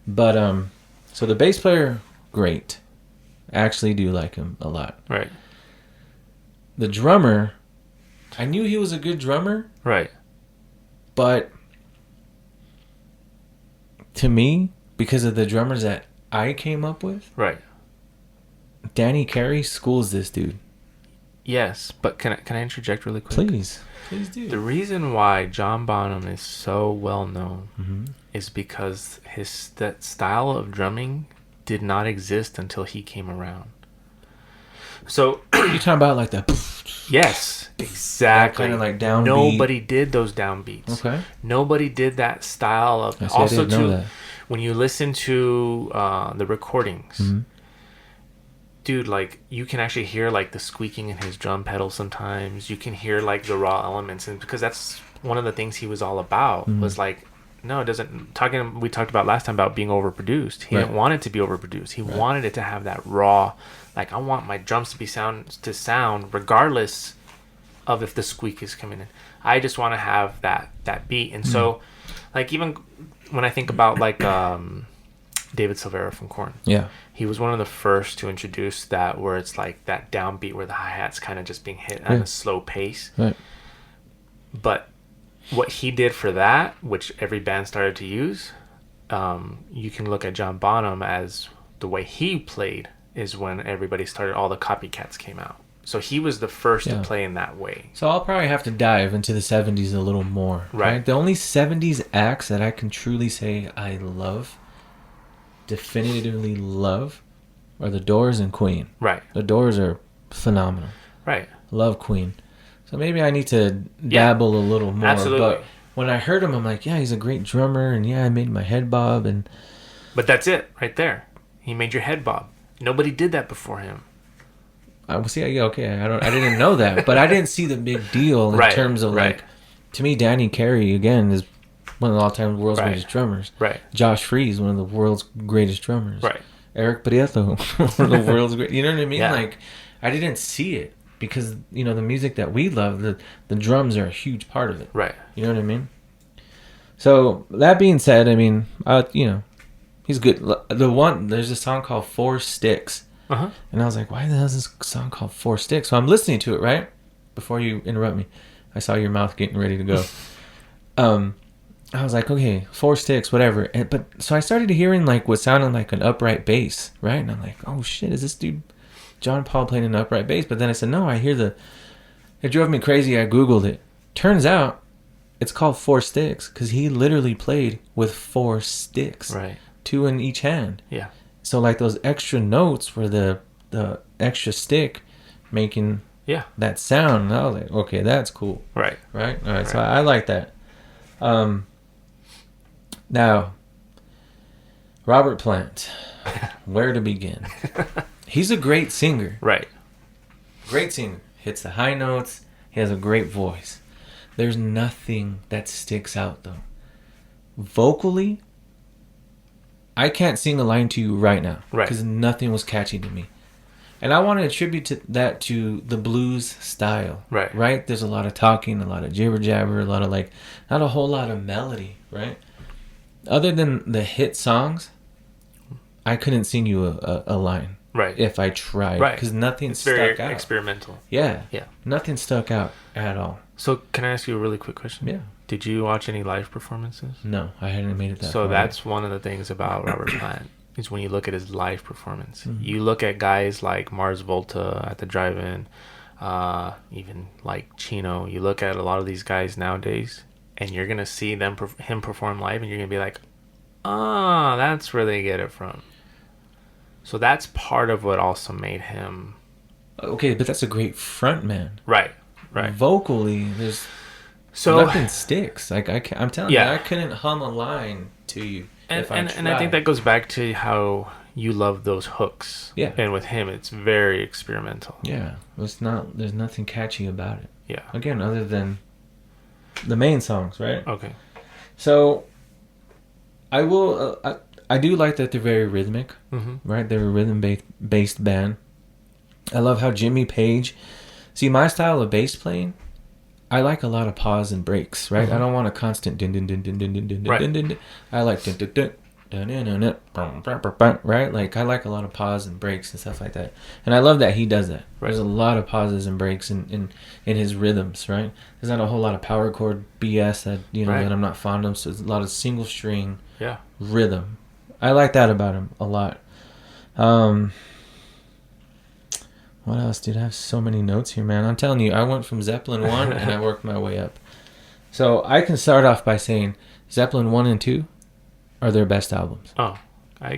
But so the bass player, great. I actually do like him a lot. Right. The drummer, I knew he was a good drummer. Right. But to me, because of the drummers that I came up with, right, Danny Carey schools this dude. Yes, but can I interject really quick? Please do. The reason why John Bonham is so well known is because that style of drumming did not exist until he came around. So You're talking about like the yes, exactly. kind of like downbeat. Nobody did those downbeats. Okay. Nobody did that style of. I see, Also, I didn't know too, that. when you listen to the recordings, dude, like you can actually hear like the squeaking in his drum pedal. Sometimes you can hear like the raw elements, and because that's one of the things he was all about was like. No, it doesn't. We talked about last time about being overproduced. He didn't want it to be overproduced. He wanted it to have that raw, like I want my drums to sound regardless of if the squeak is coming in. I just want to have that beat. And so, like even when I think about like David Silvera from Korn, he was one of the first to introduce that where it's like that downbeat where the hi-hat's kind of just being hit at a slow pace. Right. But what he did for that, which every band started to use, you can look at John Bonham as the way he played is when everybody started, all the copycats came out. So he was the first to play in that way. So I'll probably have to dive into the 70s a little more. Right. The only 70s acts that I can truly say I love, definitively love, are the Doors and Queen. Right. The Doors are phenomenal. Right. Love Queen. So maybe I need to dabble a little more. Absolutely. But when I heard him, I'm like, yeah, he's a great drummer, and I made my head bob. But that's it, right there. He made your head bob. Nobody did that before him. I didn't know that, but I didn't see the big deal in terms of like, to me, Danny Carey again is one of the all-time world's greatest drummers. Right. Josh Freese, one of the world's greatest drummers. Right. Eric Prieto, one of the world's great. You know what I mean? Yeah. Like, I didn't see it. Because, the music that we love, the drums are a huge part of it. Right. You know what I mean? So, that being said, he's good. There's a song called Four Sticks. Uh-huh. And I was like, why the hell is this song called Four Sticks? So, I'm listening to it, right? Before you interrupt me. I saw your mouth getting ready to go. I was like, okay, 4 sticks, whatever. So, I started hearing, like, what sounded like an upright bass, right? And I'm like, oh, shit, is this dude... John Paul playing an upright bass, but then I said, no, I hear it drove me crazy. I Googled it. Turns out it's called Four Sticks because he literally played with 4 sticks. Right. 2 in each hand. Yeah. So like those extra notes were the extra stick making that sound. And I was like, okay, that's cool. Right. Right? All right. So I like that. Now, Robert Plant, where to begin? He's a great singer. Right. Great singer. Hits the high notes. He has a great voice. There's nothing that sticks out, though. Vocally, I can't sing a line to you right now. Right. Because nothing was catchy to me. And I want to attribute that to the blues style. Right. Right? There's a lot of talking, a lot of jibber-jabber, a lot of, like, not a whole lot of melody, right? Other than the hit songs, I couldn't sing you a line. Right. If I tried. Right. Because nothing stuck out. It's very experimental. Yeah. Yeah. Nothing stuck out at all. So, can I ask you a really quick question? Yeah. Did you watch any live performances? No, I hadn't made it that far. So, that's one of the things about Robert Plant, is when you look at his live performance. Mm-hmm. You look at guys like Mars Volta at the drive-in, even like Chino. You look at a lot of these guys nowadays, and you're going to see him perform live, and you're going to be like, that's where they get it from. So that's part of what also made him... Okay, but that's a great front man. Right, right. Vocally, there's nothing sticks. Like I'm telling you, I couldn't hum a line to you if I tried. And I think that goes back to how you love those hooks. Yeah. And with him, it's very experimental. Yeah. There's nothing catchy about it. Yeah. Again, other than the main songs, right? Okay. So, I will... I do like that they're very rhythmic, right? They're a rhythm-based band. I love how Jimmy Page... See, my style of bass playing, I like a lot of pause and breaks, right? I don't want a constant din-din-din-din-din-din-din-din-din. I like din-din-din, din-din-din, right? Like, I like a lot of pause and breaks and stuff like that. And I love that he does that. There's a lot of pauses and breaks in his rhythms, right? There's not a whole lot of power chord BS that, that I'm not fond of. So it's a lot of single string rhythm. I like that about him a lot. What else, dude? I have so many notes here, man. I'm telling you, I went from Zeppelin 1 and I worked my way up. So I can start off by saying Zeppelin 1 and 2 are their best albums. Oh,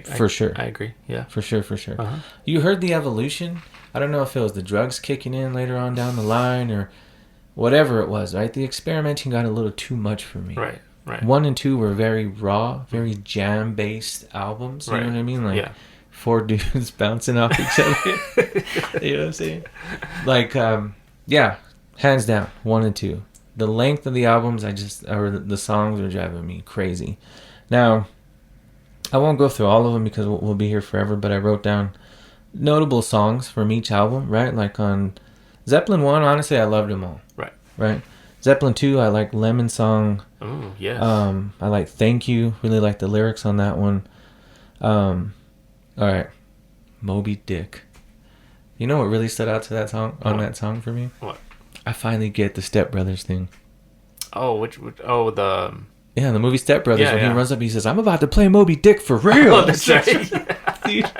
For sure. I agree. Yeah. For sure. Uh-huh. You heard the evolution. I don't know if it was the drugs kicking in later on down the line or whatever it was, right? The experimenting got a little too much for me. Right. 1 and 2 were very raw, very jam-based albums. You know what I mean? Like 4 dudes bouncing off each other. You know what I'm saying? Like, yeah, hands down, 1 and 2. The length of the albums, or the songs are driving me crazy. Now, I won't go through all of them because we'll be here forever, but I wrote down notable songs from each album, right? Like on Zeppelin 1, honestly, I loved them all. Right? Zeppelin 2, I like Lemon Song. Oh, yes. I like Thank You. Really like the lyrics on that one. All right. Moby Dick. You know what really stood out to that song that song for me? What? I finally get the Step Brothers thing. Oh, the Yeah, the movie Step Brothers. Yeah, when he runs up, he says, "I'm about to play Moby Dick for real." Oh, that's right. Dude,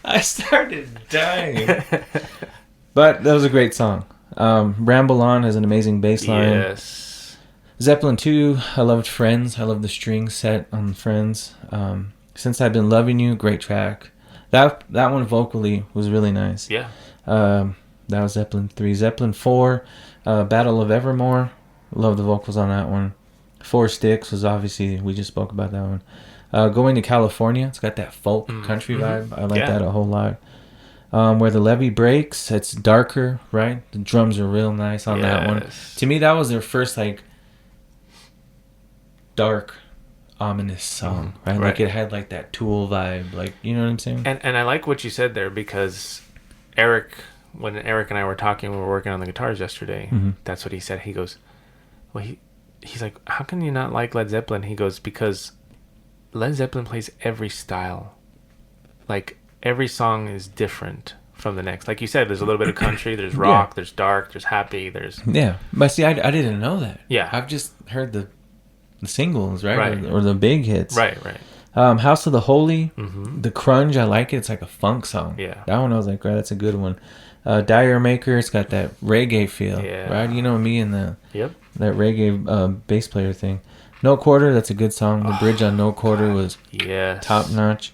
I started dying. But that was a great song. Ramble On has an amazing bass line. Yes. Zeppelin 2, I loved Friends. I love the string set on Friends. Since I've Been Loving You, great track. That one vocally was really nice. Yeah. That was Zeppelin 3. Zeppelin 4, Battle of Evermore. Love the vocals on that one. Four Sticks was obviously, we just spoke about that one. Going to California, it's got that folk country vibe. I like that a whole lot. Where the Levee Breaks, it's darker, right? The drums are real nice on that one. To me, that was their first, like, dark, ominous song, right? Like, it had, like, that Tool vibe, like, you know what I'm saying? And I like what you said there because when Eric and I were talking, we were working on the guitars yesterday, that's what he said. He goes, well, he's like, how can you not like Led Zeppelin? He goes, because Led Zeppelin plays every style. Like, every song is different from the next. Like you said, there's a little bit of country, there's rock, there's dark, there's happy, there's... Yeah, but see, I didn't know that. Yeah. I've just heard the singles, right? Or the big hits. Right. House of the Holy, the Crunge, I like it. It's like a funk song. Yeah. That one I was like, right, that's a good one. Dire Maker, it's got that reggae feel, right? You know me and that reggae bass player thing. No Quarter, that's a good song. The bridge on No Quarter was top notch.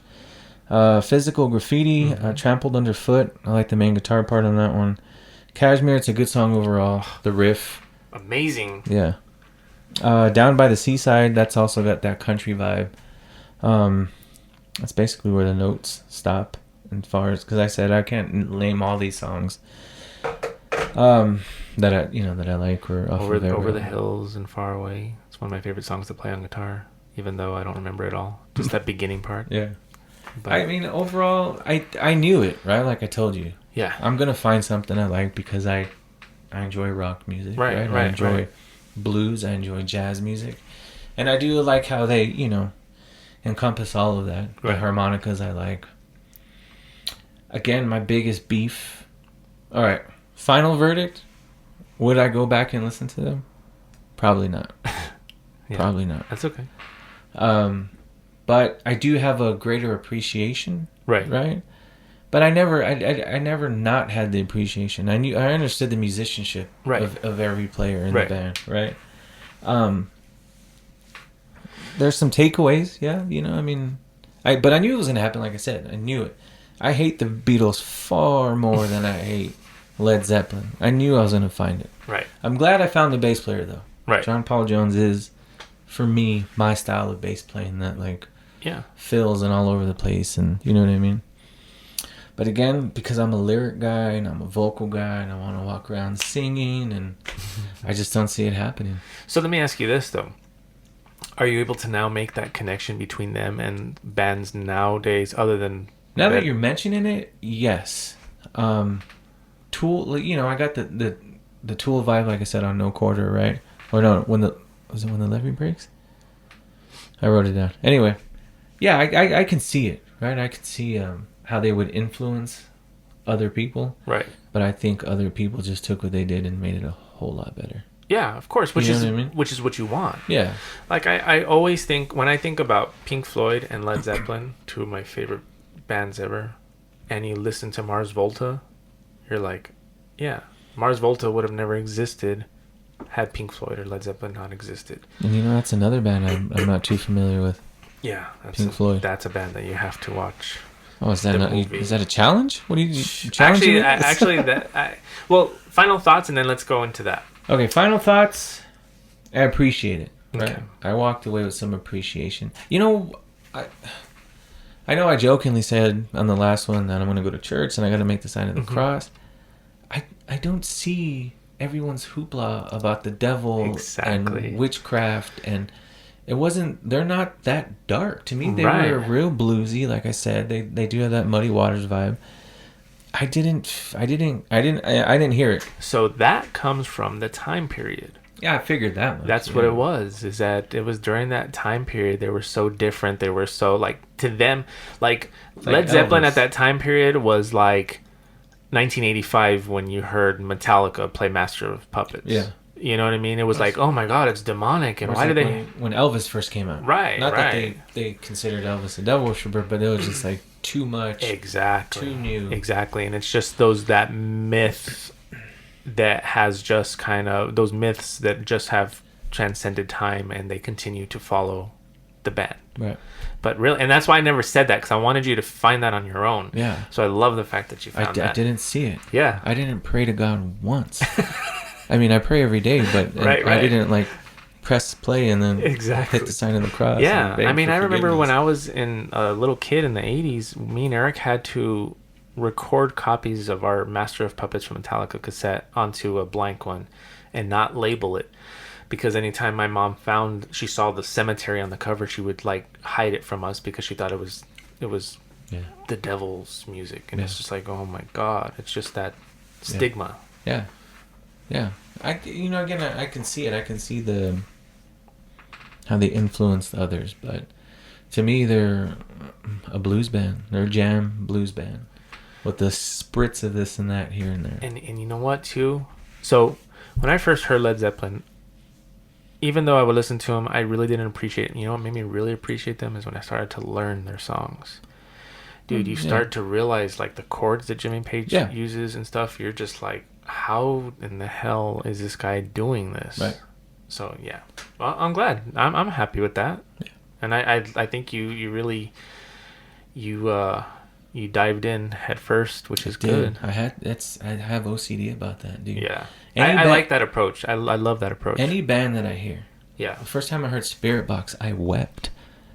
Physical Graffiti, Trampled Underfoot. I like the main guitar part on that one. Cashmere, it's a good song overall. The riff, amazing. Yeah. Down by the Seaside, that's also got that country vibe. That's basically where the notes stop. As far as, because I said I can't name all these songs that I like or Over the Hills and Far Away. It's one of my favorite songs to play on guitar, even though I don't remember it all. Just that beginning part. Yeah. But, I mean, overall, I knew it, right? Like I told you. Yeah. I'm gonna find something I like because I enjoy rock music. Right. I enjoy blues. I enjoy jazz music, and I do like how they encompass all of that. The harmonicas I like. Again, my biggest beef. All right, final verdict. Would I go back and listen to them? Probably not. Probably not. That's okay. But I do have a greater appreciation. Right. But I never not had the appreciation. I understood the musicianship of every player in the band. Right. There's some takeaways. Yeah. I mean, but I knew it was gonna happen. Like I said, I knew it. I hate the Beatles far more than I hate Led Zeppelin. I knew I was going to find it. Right. I'm glad I found the bass player, though. Right. John Paul Jones is, for me, my style of bass playing that, like, fills and all over the place, and you know what I mean? But again, because I'm a lyric guy, and I'm a vocal guy, and I want to walk around singing, and I just don't see it happening. So let me ask you this, though. Are you able to now make that connection between them and bands nowadays, other than... Now that you're mentioning it, yes. Tool, I got the Tool vibe, like I said, on No Quarter, right? Or no, when the Levee Breaks? I wrote it down. Anyway, yeah, I can see it, right? I can see how they would influence other people. Right. But I think other people just took what they did and made it a whole lot better. Yeah, of course, which is what you want. Yeah. Like I always think, when I think about Pink Floyd and Led Zeppelin, two of my favorite bands ever, and you listen to Mars Volta, you're like, yeah, Mars Volta would have never existed had Pink Floyd or Led Zeppelin not existed. And that's another band I'm not too familiar with. Yeah, Pink Floyd. That's a band that you have to watch. Oh, is that is that a challenge? What do you challenge? Well, final thoughts, and then let's go into that. Okay, final thoughts. I appreciate it. Right? Okay. I walked away with some appreciation. You know, I know I jokingly said on the last one that I'm going to go to church and I got to make the sign of the cross. I don't see everyone's hoopla about the devil and witchcraft, and they're not that dark. To me, they were real bluesy, like I said. They do have that Muddy Waters vibe. I didn't hear it. So that comes from the time period. Yeah, I figured that much. That's what it was. Is that it was during that time period. They were so different. They were so to them, Led Zeppelin at that time period was like 1985 when you heard Metallica play Master of Puppets. Yeah. You know what I mean? It was like, oh my God, it's demonic. And why did they... When Elvis first came out. Right, Not that they considered Elvis a devil worshiper, but it was just like too much. Exactly. Too new. Exactly. And it's just that myth that has just those myths that just have transcended time and they continue to follow the band. Right. But really, and that's why I never said that, because I wanted you to find that on your own. Yeah. So I love the fact that you found that. I didn't see it. Yeah. I didn't pray to God once. I mean, I pray every day, but I didn't press play and then hit the sign of the cross. Yeah. I mean, I remember when I was a little kid in the 80s, me and Eric had to record copies of our Master of Puppets from Metallica cassette onto a blank one and not label it. Because anytime my mom she saw the cemetery on the cover, she would hide it from us because she thought it was the devil's music. And it's just like, oh my God, it's just that stigma. Yeah. Yeah. I can see it. I can see how they influenced others. But to me, they're a blues band. They're a jam blues band with the spritz of this and that here and there. And you know what, too? So when I first heard Led Zeppelin, even though I would listen to them, I really didn't appreciate it. You know what made me really appreciate them is when I started to learn their songs. Dude, you start to realize the chords that Jimmy Page uses and stuff. You're just like, how in the hell is this guy doing this? Right. So yeah, well, I'm glad. I'm happy with that. Yeah. And I think you really you dived in head first, which is good. I have OCD about that, dude. Yeah. I like that approach. I love that approach. Any band that I hear. Yeah. The first time I heard Spirit Box, I wept.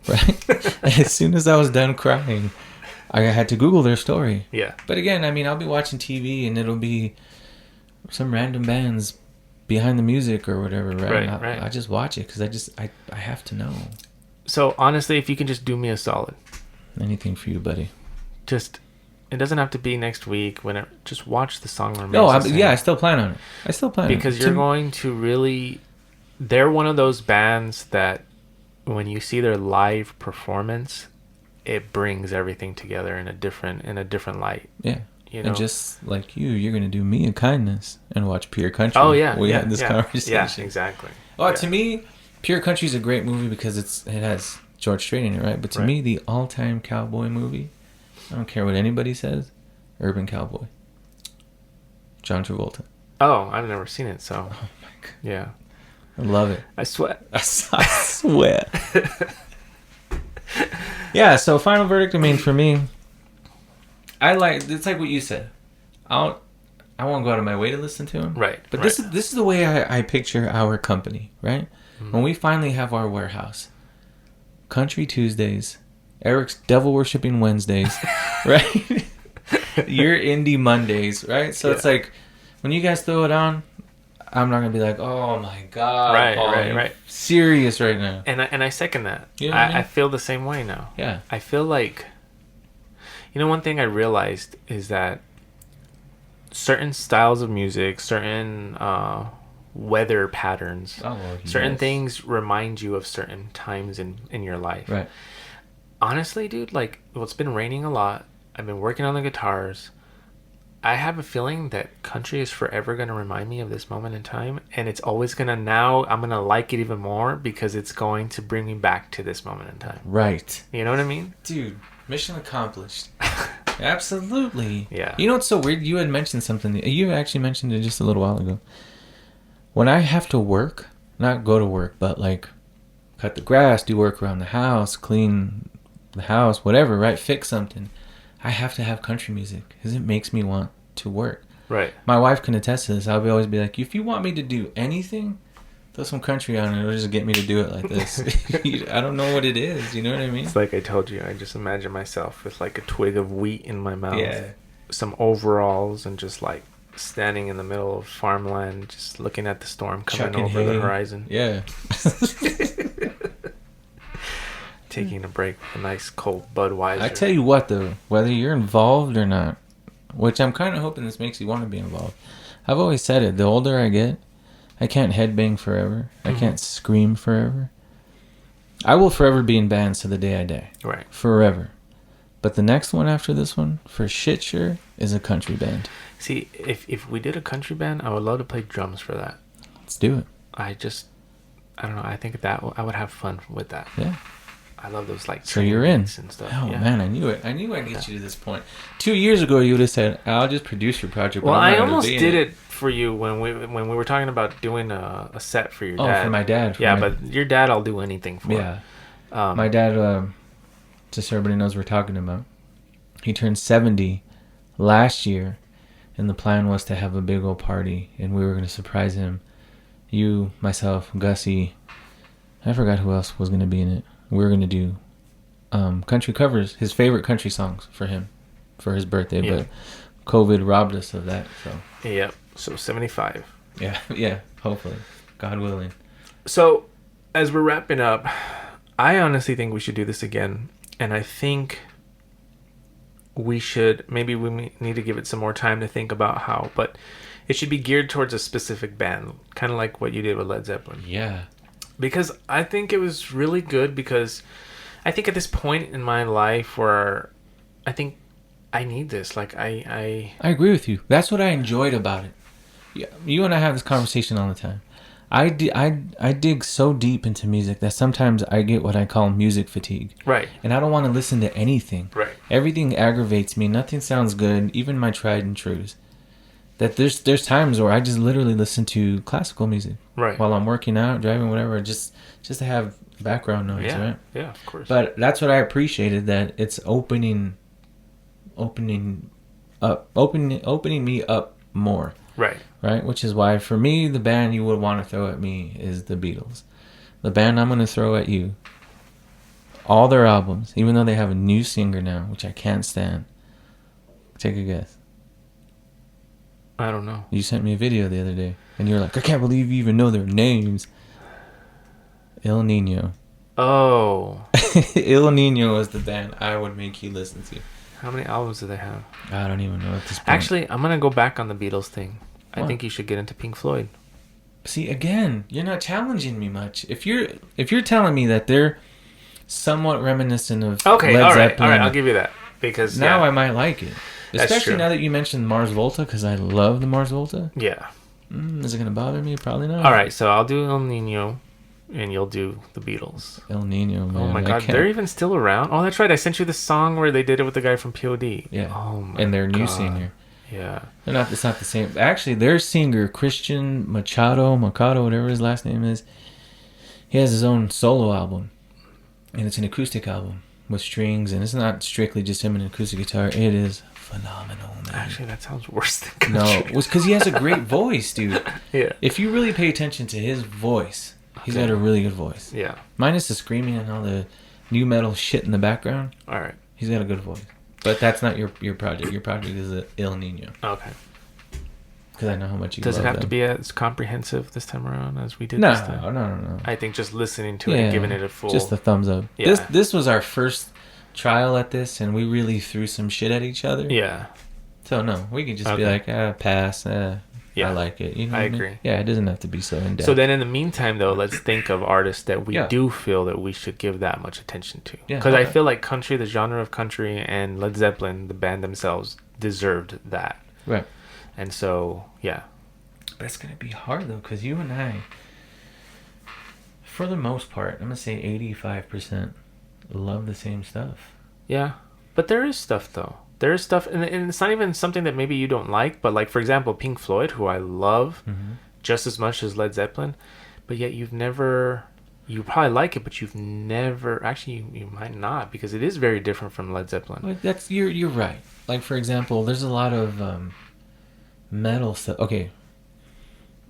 Right? As soon as I was done crying, I had to Google their story. Yeah. But again, I mean, I'll be watching TV and it'll be some random bands behind the music or whatever, right? Right. I just watch it because I have to know. So honestly, if you can just do me a solid. Anything for you, buddy. Just, it doesn't have to be next week. Just watch the song. I still plan on it. Because you're going to really... They're one of those bands that when you see their live performance, it brings everything together in a different light. Yeah. You know? And just like you're going to do me a kindness and watch Pure Country. Oh, yeah. We had this conversation. Yeah, exactly. Oh, to me, Pure Country is a great movie because it has George Strait in it, right? But to me, the all-time cowboy movie, I don't care what anybody says, Urban Cowboy. John Travolta. Oh, I've never seen it, so... Oh, my God. Yeah. I love it. I sweat. I sweat. Yeah, so final verdict, I mean, for me, it's like what you said. I won't go out of my way to listen to him. Right. But this is the way I picture our company, right? Mm-hmm. When we finally have our warehouse. Country Tuesdays, Eric's Devil Worshipping Wednesdays, right? Your Indie Mondays, right? So it's like, when you guys throw it on, I'm not going to be like, oh my God. Right. Serious right now. And I second that. You know what I mean? I feel the same way now. Yeah. I feel like, one thing I realized is that certain styles of music, certain weather patterns, certain things remind you of certain times in your life. Right. Honestly, dude, it's been raining a lot. I've been working on the guitars. I have a feeling that country is forever going to remind me of this moment in time. And it's always going to, now I'm going to like it even more because it's going to bring me back to this moment in time. Right. You know what I mean? Dude, mission accomplished. Absolutely. Yeah. You know what's so weird? You had mentioned something. You actually mentioned it just a little while ago. When I have to work, not go to work, but cut the grass, do work around the house, clean the house, whatever, right? Fix something. I have to have country music because it makes me want to work. Right. My wife can attest to this. I'll always be like, if you want me to do anything, throw some country on and it'll just get me to do it like this. I don't know what it is. You know what I mean? It's like I told you. I just imagine myself with like a twig of wheat in my mouth. Yeah. Some overalls and just like standing in the middle of farmland, just looking at the storm coming Chucking over hay. the horizon. Yeah. Taking a break with a nice cold Budweiser. I tell you what, though, whether you're involved or not, which I'm kind of hoping this makes you want to be involved. I've always said it. The older I get, I can't headbang forever. I can't scream forever. I will forever be in bands to the day I die. Right. Forever. But the next one after this one, for shit sure, is a country band. See, if we did a country band, I would love to play drums for that. Let's do it. I don't know. I think that I would have fun with that. Yeah. I love those like. So you're in. And stuff. Oh yeah. man, I knew it. I knew I'd get you to this point. 2 years ago, you would have said, "I'll just produce your project." Well, but I'm I not gonna almost be in did it for you when we were talking about doing a set for your dad. Oh, for my dad. Yeah, but your dad, I'll do anything for. Yeah. My dad, just so everybody knows what we're talking about, he turned 70 last year, and the plan was to have a big old party, and we were going to surprise him. You, myself, Gussie, I forgot who else was going to be in it. We were going to do country covers, his favorite country songs for him, for his birthday, but COVID robbed us of that. So. Yep. So 75. Yeah, hopefully. God willing. So, as we're wrapping up, I honestly think we should do this again. And I think we need to give it some more time to think about how. But it should be geared towards a specific band. Kind of like what you did with Led Zeppelin. Yeah. Because I think it was really good because I think at this point in my life where I think I need this. Like, I agree with you. That's what I enjoyed about it. Yeah, you and I have this conversation all the time. I dig so deep into music that sometimes I get what I call music fatigue. Right. And I don't want to listen to anything. Right. Everything aggravates me. Nothing sounds good, even my tried and trues. That there's times where I just literally listen to classical music. Right. While I'm working out, driving, whatever, just to have background noise, right? Yeah, of course. But that's what I appreciated, that it's opening me up more. Right, which is why for me the band you would want to throw at me is the Beatles. The band I'm going to throw at you, all their albums, even though they have a new singer now, which I can't stand. Take a guess. I don't know. You sent me a video the other day and you were like, I can't believe you even know their names. El Nino. Oh. El Nino is the band I would make you listen to. How many albums do they have? I don't even know at this point. Actually, I'm going to go back on the Beatles thing. I think you should get into Pink Floyd. See, again, you're not challenging me much. If you're telling me that they're somewhat reminiscent of Led Zeppelin, all right, I'll give you that because now I might like it, That's especially true. now that you mentioned Mars Volta, because I love the Mars Volta. Yeah. Is it gonna bother me? Probably not. All right, so I'll do El Nino, and you'll do the Beatles. El Nino, man. Oh my God, they're even still around. Oh, that's right. I sent you the song where they did it with the guy from POD. Yeah. Oh my God. And their new singer. Yeah. It's not the same. Actually, their singer, Christian Machado, whatever his last name is, he has his own solo album. And it's an acoustic album with strings. And it's not strictly just him and an acoustic guitar. It is phenomenal, man. Actually, that sounds worse than country. No, it was because he has a great voice, dude. Yeah. If you really pay attention to his voice, he's got a really good voice. Yeah. Minus the screaming and all the new metal shit in the background. All right. He's got a good voice. But that's not your project. Your project is El Nino. Okay. Because I know how much you Does love it have them. to be as comprehensive this time around as we did this time? No. I think just listening to it and giving it a full... Just a thumbs up. Yeah. This was our first trial at this, and we really threw some shit at each other. Yeah. So, no, we can just be like, pass, Yeah. I like it. You know I what agree. mean? Yeah, it doesn't have to be so in-depth. So then in the meantime, though, let's think of artists that we do feel that we should give that much attention to. Because I feel like country, the genre of country, and Led Zeppelin, the band themselves, deserved that. Right. And so, yeah. But it's going to be hard, though, because you and I, for the most part, I'm going to say 85% love the same stuff. Yeah. But there is stuff, though. There is stuff, and it's not even something that maybe you don't like, but like, for example, Pink Floyd, who I love just as much as Led Zeppelin, but yet you've never you probably like it, but you've never actually you might not because it is very different from Led Zeppelin. Well, that's you're right. Like for example, there's a lot of metal stuff. Okay,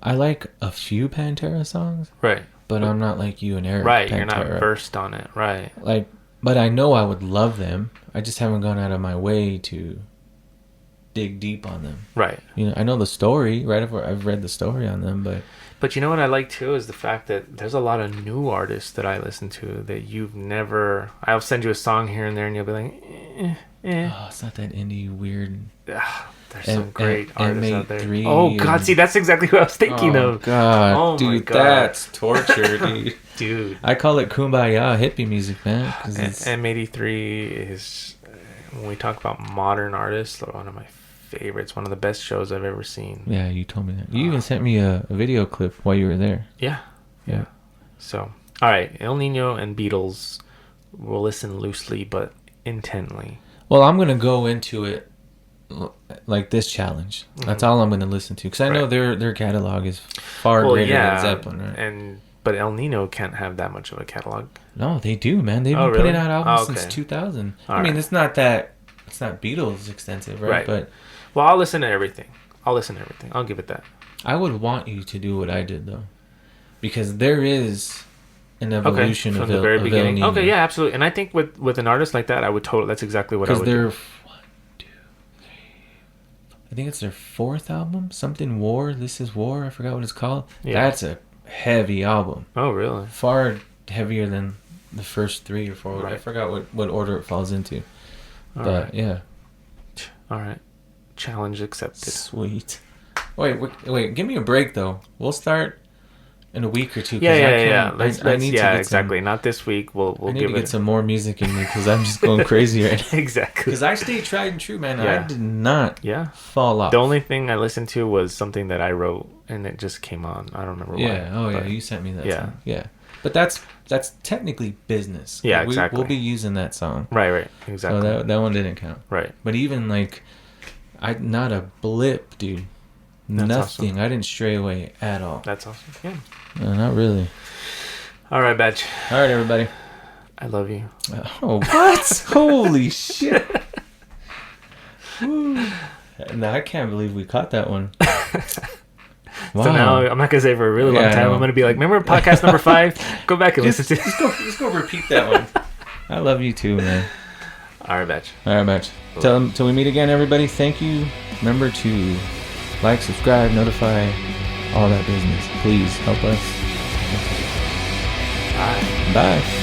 I like a few Pantera songs, Right. but I'm not like you and Eric. Right, Pantera. you're not versed on it. Right. Like, but I know I would love them. I just haven't gone out of my way to dig deep on them. Right. You know, I know the story. Right, I've read the story on them, but you know what I like too is the fact that there's a lot of new artists that I listen to that you've never. I'll send you a song here and there, and you'll be like, oh, it's not that indie weird. There's some great artists out there. M83 Oh God, see that's exactly what I was thinking Oh of. God, Oh, my dude, God. that's torture, dude. Dude. I call it kumbaya hippie music, man. 'Cause it's, M83 is when we talk about modern artists, one of my favorites, one of the best shows I've ever seen. yeah, you told me that. You even sent me a video clip while you were there. Yeah. Yeah. So, all right, El Nino and Beatles. We'll listen loosely but intently. Well, I'm gonna go into it like this challenge. That's all I'm gonna listen to because I know their catalog is far greater than Zeppelin, right? But El Nino can't have that much of a catalog. No, they do, man. They've been really? putting out albums Oh, okay. since 2000. All I mean, right. it's not Beatles extensive, right? Right. But Well, I'll listen to everything. I'll give it that. I would want you to do what I did though, because there is an evolution From of the very El beginning. Nino. Okay, yeah, absolutely. And I think with an artist like that, I would totally. That's exactly what I Because would they're do. 1, 2, 3. I think it's their 4th album. Something War. This is War. I forgot what it's called. Yeah. That's a heavy album. Oh, really? Far heavier than the first 3 or 4. I Right. forgot what order it falls into. All But right. yeah, All right. Challenge accepted. sweet. Wait. Give me a break though. We'll start in a week or two. 'cause Yeah. I need to get exactly. Not this week. We'll I need give to it. get some more music in me because I'm just going crazy right now. Exactly. Because I stayed tried and true, man. I Yeah. did not Yeah. fall off. The only thing I listened to was something that I wrote, and it just came on. I don't remember why. Yeah. Oh yeah. but- You sent me that. Yeah. Song. Yeah. But that's technically business. Yeah, Like, exactly. We'll be using that song. Right. Exactly. So that one didn't count. Right. But even like, not a blip, dude. That's Nothing. awesome. I didn't stray away at all. That's awesome. Yeah. No, not really. All right, Badge. All right, everybody. I love you. Oh, what? Holy shit. Woo. No, I can't believe we caught that one. Wow. So now I'm not gonna say for a really long Yeah, I time. know. I'm gonna be like, remember podcast number 5? Go back and just, listen to. just go repeat that one. I love you too, man. All right, Badge. All right, Match. Till we meet again, everybody. Thank you. Remember to like, subscribe, notify, all that business. Please help us. Bye. Bye.